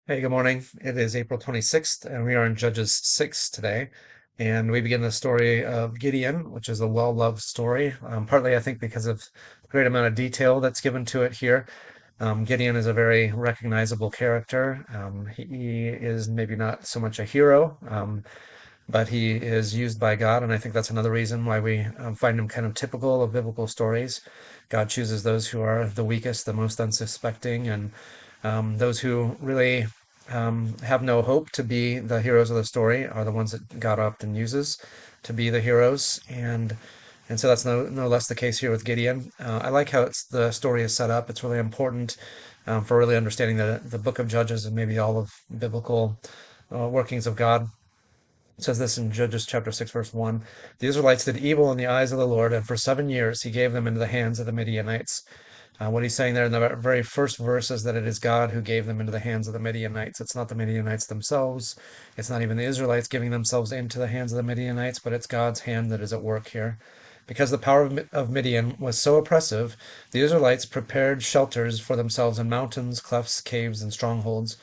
Hey, good morning. It is April 26th, and we are in Judges 6 today. And we begin the story of Gideon, which is a well-loved story, partly, I think, because of the great amount of detail that's given to it here. Gideon is a very recognizable character. He is maybe not so much a hero, but he is used by God, and I think that's another reason why we find him kind of typical of biblical stories. God chooses those who are the weakest, the most unsuspecting, and those who really have no hope to be the heroes of the story are the ones that God often uses to be the heroes. And so that's no less the case here with Gideon. I like how the story is set up. It's really important for really understanding the book of Judges and maybe all of biblical workings of God. It says this in Judges chapter 6, verse 1. The Israelites did evil in the eyes of the Lord, and for 7 years he gave them into the hands of the Midianites. What he's saying there in the very first verse is that it is God who gave them into the hands of the Midianites. It's not the Midianites themselves. It's not even the Israelites giving themselves into the hands of the Midianites, but it's God's hand that is at work here. Because the power of Midian was so oppressive, the Israelites prepared shelters for themselves in mountains, clefts, caves, and strongholds.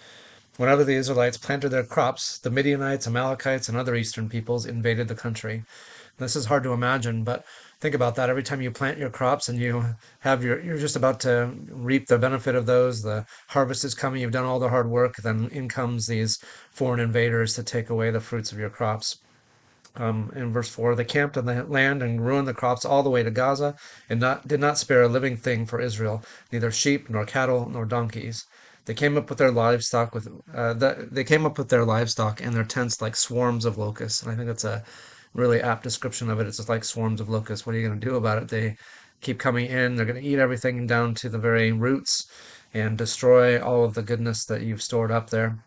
Whenever the Israelites planted their crops, the Midianites, Amalekites, and other eastern peoples invaded the country. This is hard to imagine, but think about that. Every time you plant your crops and you're just about to reap the benefit of those, the harvest is coming, you've done all the hard work, then in comes these foreign invaders to take away the fruits of your crops. In verse 4, they camped on the land and ruined the crops all the way to Gaza, and did not spare a living thing for Israel, neither sheep nor cattle nor donkeys. They came up with their livestock they came up with their livestock and their tents like swarms of locusts. And I think that's a really apt description of it. It's just like swarms of locusts. What are you going to do about it? They keep coming in. They're going to eat everything down to the very roots and destroy all of the goodness that you've stored up there.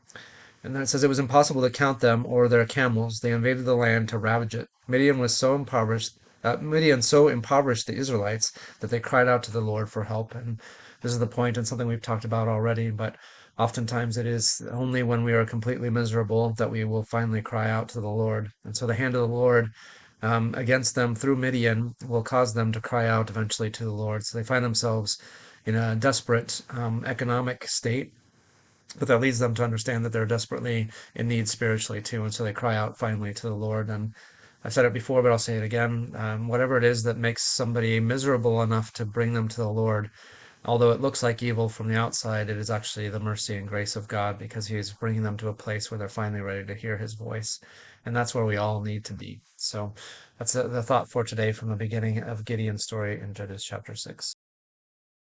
And then it says it was impossible to count them or their camels. They invaded the land to ravage it. Midian so impoverished the Israelites that they cried out to the Lord for help. And this is the point and something we've talked about already, but oftentimes it is only when we are completely miserable that we will finally cry out to the Lord. And so the hand of the Lord against them through Midian will cause them to cry out eventually to the Lord. So they find themselves in a desperate economic state, but that leads them to understand that they're desperately in need spiritually too, and so they cry out finally to the Lord. And I've said it before, but I'll say it again. Whatever it is that makes somebody miserable enough to bring them to the Lord, although it looks like evil from the outside, it is actually the mercy and grace of God because He's bringing them to a place where they're finally ready to hear His voice. And that's where we all need to be. So that's the thought for today from the beginning of Gideon's story in Judges chapter 6.